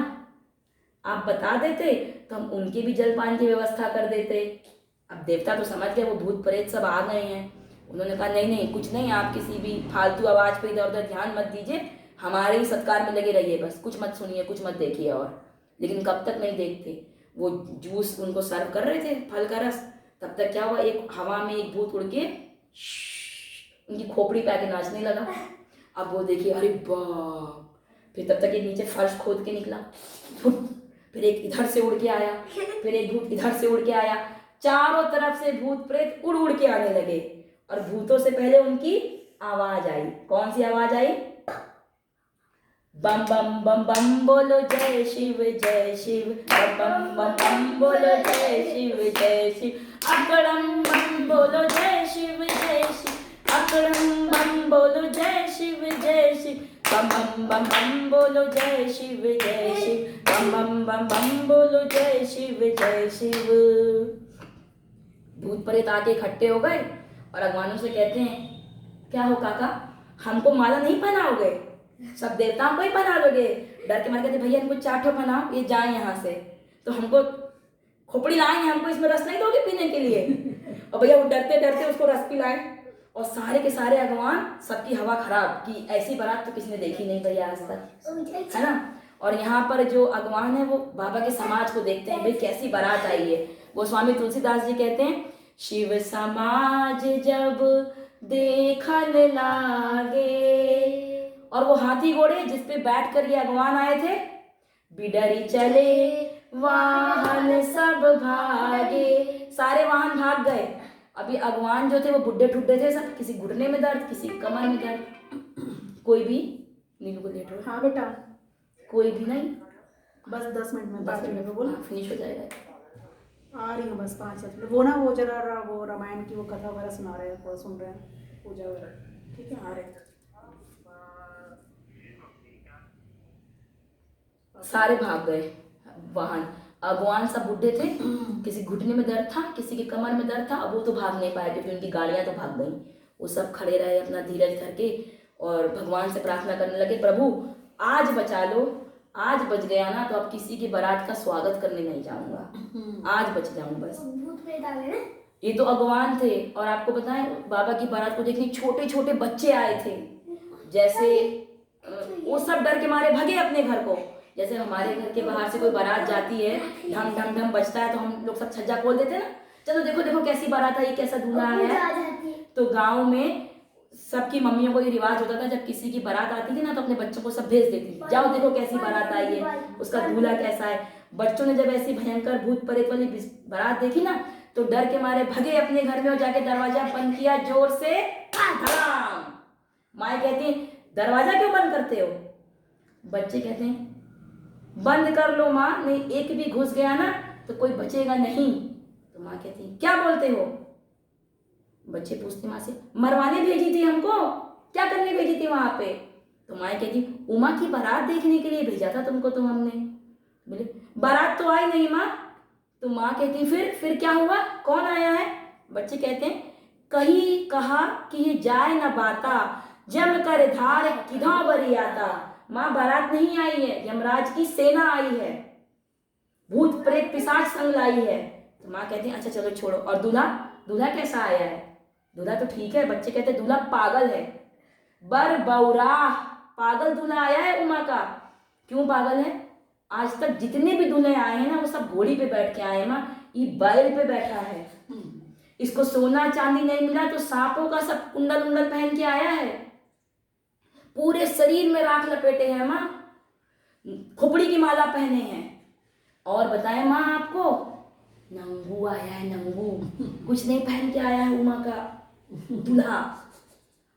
आप बता देते तो हम उनके भी जलपान की व्यवस्था कर देते। अब देवता तो समझ गए वो भूत प्रेत सब आ गए हैं। उन्होंने कहा नहीं नहीं, कुछ नहीं, आप किसी भी फालतू आवाज पे इधर उधर ध्यान मत दीजिए, हमारे ही सत्कार में लगे रहिए, बस कुछ मत सुनिए, कुछ मत देखिए। और लेकिन कब तक नहीं देखते, वो जूस उनको सर्व कर रहे थे, फल का रस, तब तक क्या हुआ, एक हवा में एक भूत उड़ के उनकी खोपड़ी पे आके नाचने लगा। अब वो देखिए, अरे बाप, फिर तब तक एक नीचे फर्श खोद के निकला, फिर एक इधर से उड़ के आया, फिर एक भूत इधर से उड़ के आया, चारों तरफ से भूत प्रेत उड़ उड़ के आने लगे। और भूतों से पहले उनकी आवाज आई। कौन सी आवाज आई? बम बम बम बम बोलो जय शिव जय शिव, बम बम बम बम बोलो जय शिव जय शिव, अकड़म बम बोलो जय शिव जय शिव, अकड़म बम बोलो जय शिव जय शिव, बम बम बम बम बोलो जय शिव जय शिव, बम बम बम बम बोलो जय शिव जय शिव। भूत प्रेत आके इकट्ठे हो गए और अगवानों से कहते हैं, क्या हो काका, हमको माला नहीं पहनाओगे? सब देवताओं को ही पहना लोगे? डर के मारे कहते, भैया इनको चाटो पहनाओ, ये जाए यहाँ से। तो हमको खोपड़ी लाएंगे, हमको इसमें रस नहीं दोगे पीने के लिए? और भैया वो डरते डरते उसको रस पिलाए। और सारे के सारे अगवान, सबकी हवा खराब कि ऐसी बारात तो किसी ने देखी नहीं भैया आज तक, है ना। और यहाँ पर जो अगवान है वो बाबा के समाज को देखते हैं, भाई कैसी बारात आई है। वो स्वामी तुलसीदास जी कहते हैं, शिव समाज जब देखन लागे, और वो हाथी घोड़े जिसपे बैठ कर ये अगवान आए थे, बिडरी चले वाहन सब भागे, सारे वाहन भाग गए। अभी अगवान जो थे वो बुड्ढे ठुड्ढे थे सब, किसी घुटने में दर्द, किसी कमर में दर्द, कोई भी नीलू को लेट हो। हाँ बेटा, कोई भी नहीं, बस 10 मिनट में, 5 मिनट में बोल, फिनिश हो जाएगा। आ रही हूँ बस 5 मिनट। वो ना वो जरा वो रामायण की वो कथा वगैरह सुना रहे हैं, थोड़ा सुन रहे हैं, पूजा वगैरह, ठीक है, आ रहे हैं। सारे भाग गए वाहन। अगवान सब बुढ़े थे, किसी घुटने में दर्द था, किसी के कमर में दर्द था। अब वो तो भाग नहीं पाए क्योंकि उनकी गाड़ियां तो भाग गई। वो सब खड़े रहे अपना धीरज धर के और भगवान से प्रार्थना करने लगे, प्रभु आज बचा लो, आज बच गया ना तो अब किसी की बारात का स्वागत करने नहीं जाऊंगा, आज बच जाऊं बस। ये तो अगवान थे। और आपको बताएं, बाबा की बारात को देखने छोटे छोटे बच्चे आए थे, जैसे वो सब डर के मारे भगे अपने घर को। जैसे हमारे घर के बाहर से कोई बारात जाती है, ढम ढम ढम बजता है तो हम लोग सब छज्जा खोल देते हैं ना, चलो देखो देखो कैसी बारात आई, कैसा दूल्हा आया है। तो गांव में सबकी मम्मियों को ये रिवाज होता था, जब किसी की बारात आती थी ना तो अपने बच्चों को सब भेज देती, जाओ देखो कैसी बारात आई है, उसका दूल्हा कैसा है। बच्चों ने जब ऐसी भयंकर भूत प्रेत वाली बारात देखी ना तो डर के मारे भगे अपने घर में और जाके दरवाजा बंद किया जोर से, धड़ाम। माँ कहती है, दरवाजा क्यों बंद करते हो? बच्चे कहते हैं, बंद कर लो माँ, नहीं एक भी घुस गया ना तो कोई बचेगा नहीं। तो माँ कहती है, क्या बोलते हो? बच्चे पूछते माँ से, मरवाने भेजी थी हमको, क्या करने भेजी थी वहां पे? तो माँ कहती, उमा की बारात देखने के लिए भेजा था तुमको तो हमने। बोले, बारात तो आई नहीं माँ। तो माँ कहती, फिर क्या हुआ, कौन आया है? बच्चे कहते हैं, कहीं कहा कि ये जाए न बाता, जम कर धार किधौ बरी आता। माँ बारात नहीं आई है, यमराज की सेना आई है, भूत प्रेत पिशाच संग लाई है। तो माँ कहती है, अच्छा चलो छोड़ो। और दूल्हा, दूल्हा कैसा आया है? दूल्हा तो ठीक है। बच्चे कहते हैं, दूल्हा पागल है, बर बौरा पागल दूल्हा आया है उमा का। क्यों पागल है? आज तक जितने भी दूल्हे आए हैं ना वो सब घोड़ी पे बैठ के आए हैं माँ, ये बैल पे बैठा है। इसको सोना चांदी नहीं मिला तो सांपों का सब कुंडल उंडल पहन के आया है, पूरे शरीर में राख लपेटे हैं माँ, खोपड़ी की माला पहने हैं। और बताएं माँ आपको, नंगू आया है, नंगू, कुछ नहीं पहन के आया है उमा का दूल्हा।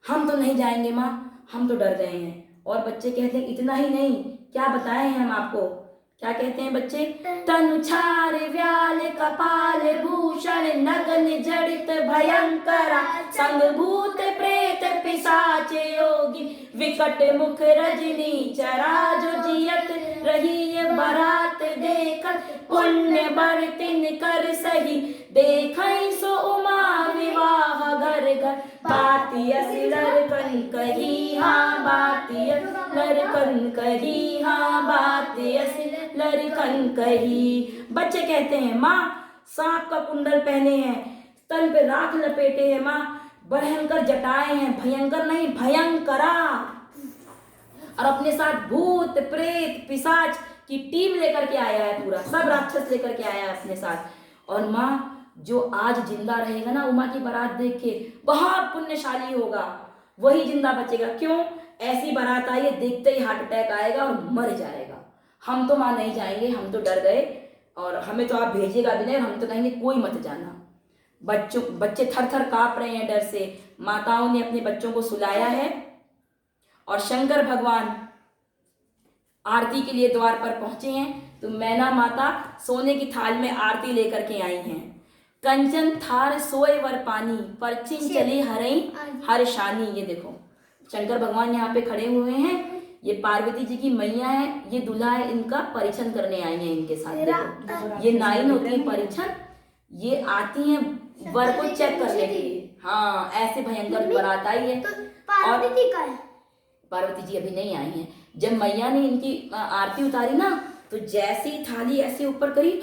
हम तो नहीं जाएंगे माँ, हम तो डर गए हैं। और बच्चे कहते हैं, इतना ही नहीं, क्या बताएं हम आपको, क्या कहते हैं बच्चे, तनु छार व्याल कपाल भूषण नगन जड़ित भयंकरा, संग भूत प्रेत पिशाच योगी विकट मुख रजनी चरा, जो जियत रही ये बारात देख पुण्य बरतिन कर सही देखै सो उमा विवाह घर घर बाती असि लड़कन कही हाँ बाती लड़कन कही हाँ बाती असि लड़कन कही। बच्चे कहते हैं माँ सांप का कुंडल पहने हैं, तल पे राख लपेटे हैं, माँ भयंकर जटाएं हैं, भयंकर नहीं भयंकरा, और अपने साथ भूत प्रेत पिशाच की टीम लेकर के आया है, पूरा सब राक्षस लेकर के आया है अपने साथ। और माँ जो आज जिंदा रहेगा ना उमा की बारात देख के बहुत पुण्यशाली होगा, वही जिंदा बचेगा। क्यों? ऐसी बारात आई है, देखते ही हार्ट अटैक आएगा और मर जाएगा। हम तो माँ नहीं जाएंगे, हम तो डर गए और हमें तो आप भेजिएगा भी नहीं, हम तो कहेंगे कोई मत जाना। बच्चे थर थर कांप रहे हैं डर से। माताओं ने अपने बच्चों को सुलाया है और शंकर भगवान आरती के लिए द्वार पर पहुंचे हैं। तो मैना माता सोने की थाल में आरती लेकर के आई हैं। कंचन थार सोए वर पानी परचिन चली हरई हर शानी। ये देखो शंकर भगवान यहाँ पे खड़े हुए हैं, ये पार्वती जी की मैया है, ये दूल्हा है, इनका परीक्षण करने आई हैं इनके साथ। देखो ये नाइन होती है परीक्षण, ये आती हैं वर को चेक करने के लिए। हाँ ऐसे भयंकर बारात आई है। पार्वती का है, पार्वती जी अभी नहीं आई हैं। जब मैया ने इनकी आरती उतारी ना तो जैसी थाली ऐसे ऊपर करी,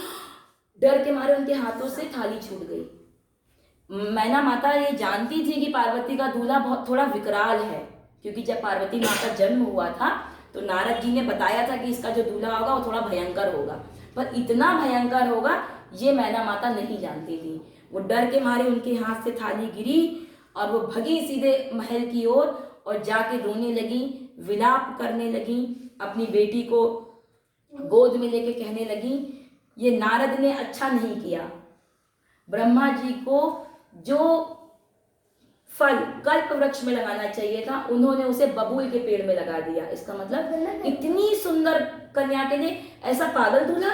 डर के मारे उनके हाथों से थाली छूट गई। मैना माता ये जानती थी कि पार्वती का दूल्हा बहुत थोड़ा विकराल है, क्योंकि जब पार्वती माँ का जन्म हुआ था तो नारद जी ने बताया था कि इसका जो दूल्हा होगा वो थोड़ा भयंकर होगा, पर इतना भयंकर होगा ये मैना माता नहीं जानती थी। वो डर के मारे उनके हाथ से थाली गिरी और वो भगी सीधे महल की ओर और जाके रोने लगी, विलाप करने लगी, अपनी बेटी को गोद में लेके कहने लगी ये नारद ने अच्छा नहीं किया। ब्रह्मा जी को जो फल कल्प वृक्ष में लगाना चाहिए था उन्होंने उसे बबूल के पेड़ में लगा दिया। इसका मतलब इतनी सुंदर कन्या के लिए ऐसा पागल दूल्हा,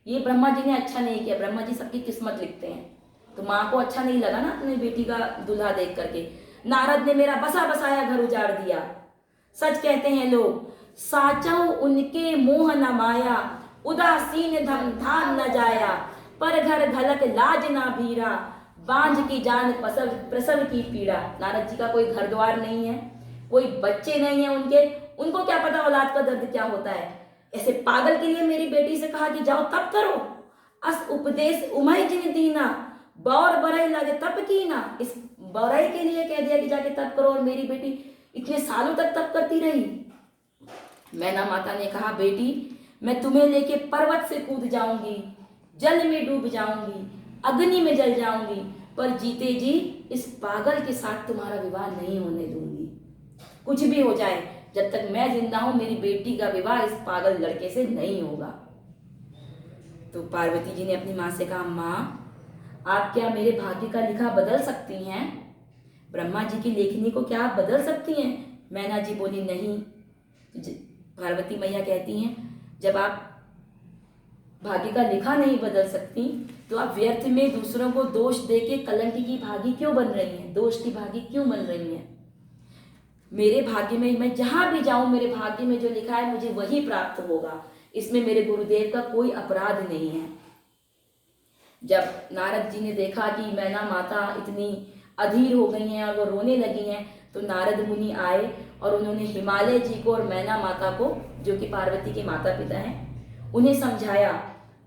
ये ब्रह्मा जी ने अच्छा नहीं किया। ब्रह्मा जी सबकी किस्मत लिखते हैं, तो माँ को अच्छा नहीं लगा ना अपनी बेटी का दूल्हा देख करके। नारद ने मेरा बसा बसाया घर उजाड़ दिया। सच कहते हैं लोग, साचौ उनके मोह न माया, उदासीन धन धान न जाया, पर घर घलक लाज ना भीरा, बांझ की जान प्रसव की पीड़ा। नारद जी का कोई घर द्वार नहीं है, कोई बच्चे नहीं है उनको क्या पता औलाद का दर्द क्या होता है। ऐसे पागल के लिए मेरी बेटी से कहा कि जाओ तप करो, अस उपदेश उमय जिन दीना, बौर बरई लगे तप की ना। इस बरई के लिए कह दिया कि जाके तप करो, और मेरी बेटी इतने सालों तक तप करती रही। मैना माता ने कहा बेटी मैं तुम्हें लेके पर्वत से कूद जाऊंगी, जल में डूब जाऊंगी, अग्नि में जल जाऊंगी, पर जीते जी इस पागल के साथ तुम्हारा विवाह नहीं होने दूंगी। कुछ भी हो जाए, जब तक मैं जिंदा हूं मेरी बेटी का विवाह इस पागल लड़के से नहीं होगा। तो पार्वती जी ने अपनी माँ से कहा माँ आप क्या मेरे भाग्य का लिखा बदल सकती हैं? ब्रह्मा जी की लेखनी को क्या आप बदल सकती हैं? मैना जी बोली नहीं। पार्वती मैया कहती हैं जब आप भाग्य का लिखा नहीं बदल सकती तो आप व्यर्थ में दूसरों को दोष देके कलंक की भागी क्यों बन रही हैं, दोष की भागी क्यों बन रही हैं? मेरे भाग्य में मैं जहां भी जाऊं मेरे भाग्य में जो लिखा है मुझे वही प्राप्त होगा, इसमें मेरे गुरुदेव का कोई अपराध नहीं है। जब नारद जी ने देखा कि मैना माता इतनी अधीर हो गई हैं और वो रोने लगी हैं, तो नारद मुनि आए और उन्होंने हिमालय जी को और मैना माता को, जो कि पार्वती के माता पिता हैं, उन्हें समझाया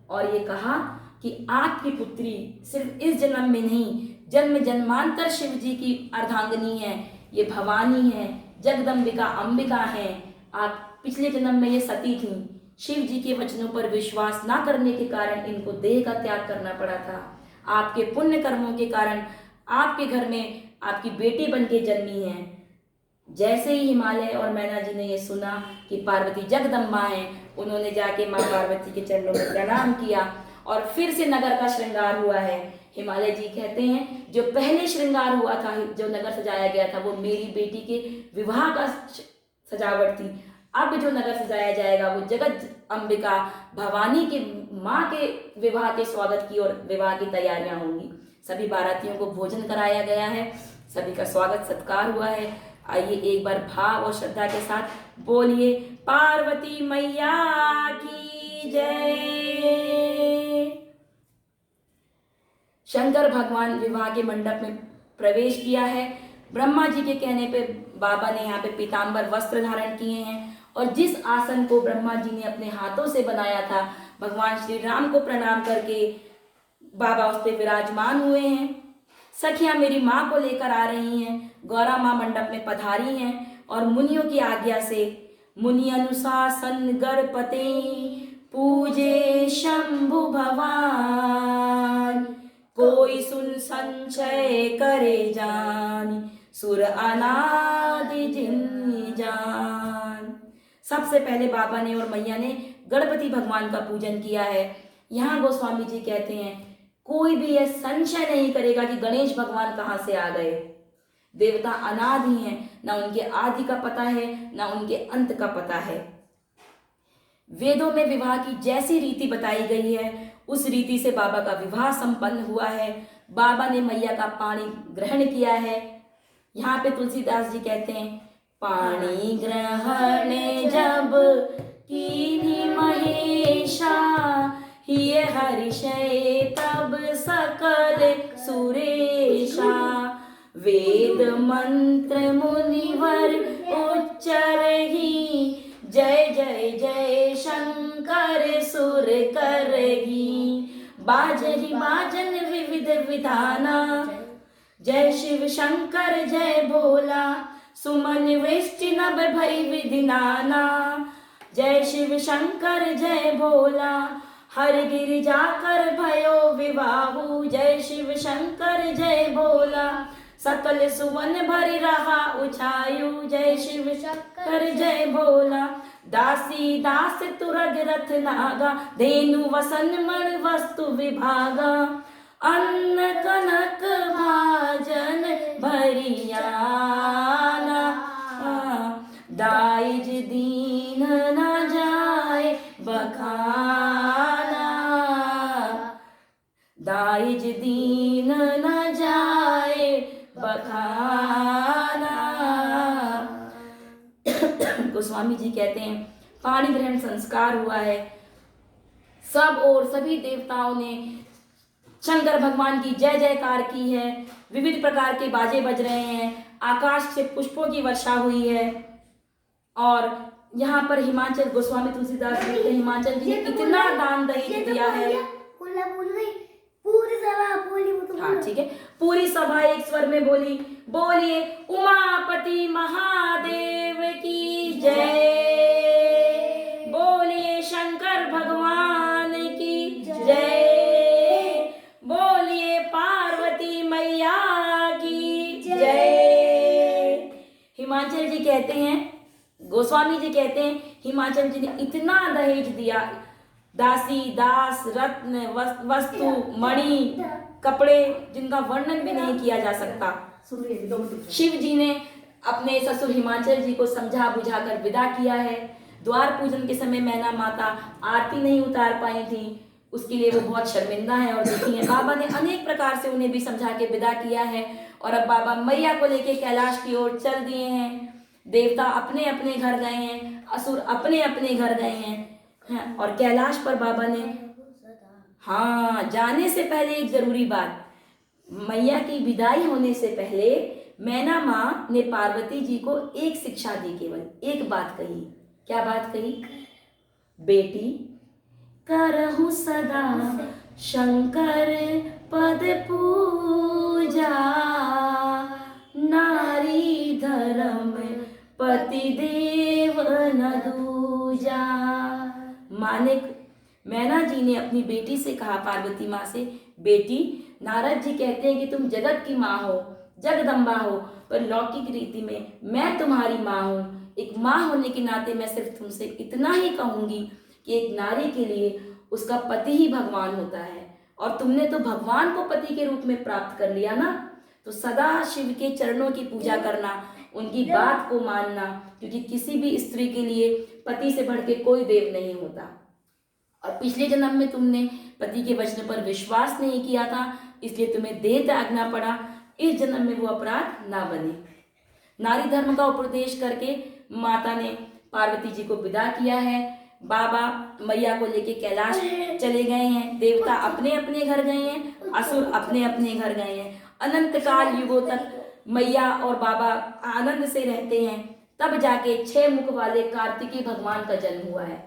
और ये कहा कि आपकी पुत्री सिर्फ इस जन्म में नहीं जन्म जन्मांतर शिव जी की अर्धांगिनी है, ये भवानी है, जगदम्बिका अंबिका है। आप पिछले जन्म में ये सती थीं, शिव जी के वचनों पर विश्वास ना करने के कारण इनको देह का त्याग करना पड़ा था। आपके पुण्य कर्मों के कारण आपके घर में आपकी बेटी बन के जन्मी है। जैसे ही हिमालय और मैना जी ने ये सुना कि पार्वती जगदम्बा हैं, उन्होंने जाके माँ पार्वती के चरणों में प्रणाम किया और फिर से नगर का श्रृंगार हुआ है। हिमालय जी कहते हैं जो पहले श्रृंगार हुआ था, जो नगर सजाया गया था, वो मेरी बेटी के विवाह का सजावट थी। अब जो नगर सजाया जाएगा वो जगत अंबिका भवानी के माँ के विवाह के स्वागत की और विवाह की तैयारियां होंगी। सभी बारातियों को भोजन कराया गया है, सभी का स्वागत सत्कार हुआ है। आइए एक बार भाव और श्रद्धा के साथ बोलिए पार्वती मैया की जय। शंकर भगवान विवाह के मंडप में प्रवेश किया है। ब्रह्मा जी के कहने पे बाबा ने यहाँ पे पीतांबर वस्त्र धारण किए हैं और जिस आसन को ब्रह्मा जी ने अपने हाथों से बनाया था, भगवान श्री राम को प्रणाम करके बाबा उस पे विराजमान हुए हैं। सखियां मेरी माँ को लेकर आ रही हैं, गौरा माँ मंडप में पधारी हैं और मुनियों की आज्ञा से मुनि अनुशासन गणपते पूजे शंभु भवान, कोई सुन संचय करे जान, सुर अनादि जिन जान। सबसे पहले बाबा ने और मैया ने गणपति भगवान का पूजन किया है। यहाँ गोस्वामी जी कहते हैं कोई भी यह संशय नहीं करेगा कि गणेश भगवान कहाँ से आ गए। देवता अनादि हैं, ना उनके आदि का पता है ना उनके अंत का पता है। वेदों में विवाह की जैसी रीति बताई गई है उस रीति से बाबा का विवाह संपन्न हुआ है। बाबा ने मैया का पानी ग्रहण किया है। यहाँ पे तुलसीदास जी कहते हैं पानी ग्रहण जब कीन्ही महेशा, ये हरिषय तब सकल सुरेशा, वेद मंत्र मुनिवर उच्चरहि, जय जय जय शंकर सुर करहि, बाजहि बाजन विविध विधाना, जय शिव शंकर जय भोला, सुमन वृष्टि नभ भई विधि नाना, जय शिव शंकर जय भोला, हर गिर जाकर भयो विवाहु, जय शिव शंकर जय भोला, सकल सुवन भरि रहा उछायु, जय शिव शंकर जय भोला, दासी दास तुरग रथ नागा, धेनु वसन मण वस्तु विभागा, अन्न कनक भाजन भरियाना, दाइज दीन न जाए बखाना, दाइज दीन न जाए बखाना। गोस्वामी जी कहते हैं पाणी ग्रहण संस्कार हुआ है। सब और सभी देवताओं ने शंकर भगवान की जय जयकार की है। विविध प्रकार के बाजे बज रहे हैं, आकाश से पुष्पों की वर्षा हुई है। और यहाँ पर हिमाचल गोस्वामी तुलसीदास जी ने हिमाचल जी ने इतना दान दहेज दिया है। पूरी सभा बोली, हाँ ठीक है, पूरी सभा एक स्वर में बोली, बोलिए उमापति महादेव की जय, बोलिए शंकर भगवान की जय, बोलिए पार्वती मैया की जय। हिमाचल जी कहते हैं, गोस्वामी जी कहते हैं हिमाचल जी ने इतना दहेज दिया, दासी दास रत्न वस्तु मणि कपड़े जिनका वर्णन भी नहीं किया जा सकता। शिव जी ने अपने ससुर हिमाचल जी को समझा बुझा कर विदा किया है। द्वार पूजन के समय मैना माता आरती नहीं उतार पाई थी, उसके लिए वो बहुत शर्मिंदा है और दुखी है। बाबा ने अनेक प्रकार से उन्हें भी समझा के विदा किया है और अब बाबा मैया को लेके कैलाश की ओर चल दिए हैं। देवता अपने अपने घर गए हैं, असुर अपने अपने घर गए हैं और कैलाश पर बाबा ने, हाँ जाने से पहले एक जरूरी बात, मैया की विदाई होने से पहले मैना माँ ने पार्वती जी को एक शिक्षा दी, केवल एक बात कही। क्या बात कही? बेटी करहु सदा शंकर पद पूजा, नारी धर्म पति देव न दूजा। मानिक मैना जी ने अपनी बेटी से कहा, पार्वती माँ से, बेटी नारद जी कहते हैं कि तुम जगत की माँ हो, जगदम्बा हो, पर लौकिक रीति में मैं तुम्हारी माँ हूँ। एक माँ होने के नाते मैं सिर्फ तुमसे इतना ही कहूँगी कि एक नारी के लिए उसका पति ही भगवान होता है और तुमने तो भगवान को पति के रूप में प्राप्त कर लिया ना, तो सदा शिव के चरणों की पूजा करना, उनकी बात को मानना, क्योंकि किसी भी स्त्री के लिए पति से बढ़ के कोई देव नहीं होता। और पिछले जन्म में तुमने पति के वचन पर विश्वास नहीं किया था, इसलिए तुम्हें देह त्यागना पड़ा। इस जन्म में वो अपराध ना बने। नारी धर्म का उपदेश करके माता ने पार्वती जी को विदा किया है। बाबा मैया को लेके कैलाश चले गए हैं, देवता अपने अपने घर गए हैं असुर अपने अपने घर गए हैं। अनंत काल युगों तक मैया और बाबा आनंद से रहते हैं। तब जाके 6 मुख वाले कार्तिकेय भगवान का जन्म हुआ है।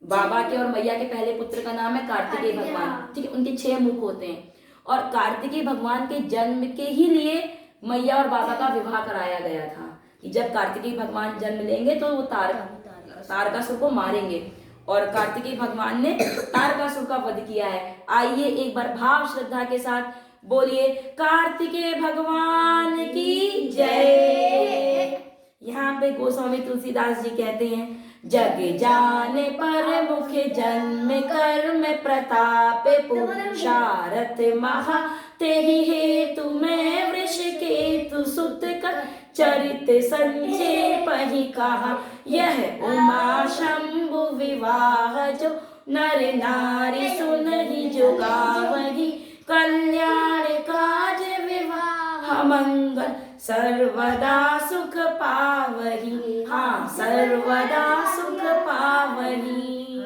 बाबा के और मैया के पहले पुत्र का नाम है कार्तिकेय भगवान, ठीक है। उनके 6 मुख होते हैं और कार्तिकेय भगवान के जन्म के ही लिए मैया और बाबा का विवाह कराया गया था कि जब कार्तिकेय भगवान जन्म लेंगे तो वो तारकासुर को मारेंगे और कार्तिकेय भगवान ने तारकासुर का वध किया है। आइए एक बार भाव श्रद्धा के साथ बोलिए कार्तिकेय भगवान की जय। यहाँ पे गोस्वामी तुलसीदास जी कहते हैं, जग जाने पर मुख जन्म कर्म प्रताप पुरुषारथ महा, तेहि हेतु मैं वृष केतु सुत का चरित संक्षेप ही कहा। यह उमा शंभु विवाह जो नर नारी सुनहि जो गावही, कल्याण काज विवाह मंगल सर्वदा सुख पावही। हाँ सर्वदा सुख पावही,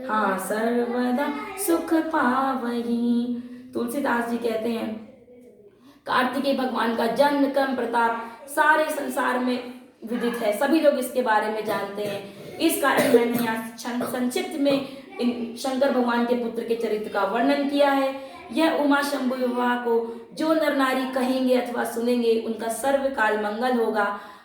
हाँ सर्वदा सुख पावही। तुलसीदास जी कहते हैं कार्तिकेय भगवान का जन्म कर्म प्रताप सारे संसार में विदित है, सभी लोग इसके बारे में जानते हैं। इस कारण मैंने यहाँ संक्षिप्त में इन शंकर भगवान के पुत्र के चरित्र का वर्णन किया है। यह उमा शंभु विवाह को जो नर नारी कहेंगे अथवा सुनेंगे उनका सर्वकाल मंगल होगा।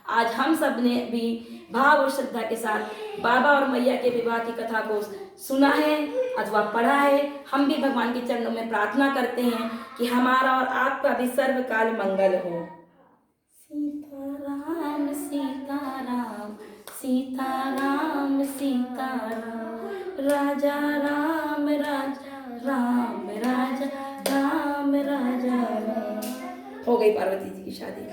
आज हम सब ने भी भाव और श्रद्धा के साथ बाबा और मैया के विवाह की कथा को सुना है अथवा पढ़ा है। हम भी भगवान के चरणों में प्रार्थना करते हैं कि हमारा और आपका भी सर्वकाल मंगल हो। सीताराम सीताराम सीताराम सीताराम, राजा राम राजा राम राजा राम राजा राम। हो गई पार्वती जी की शादी।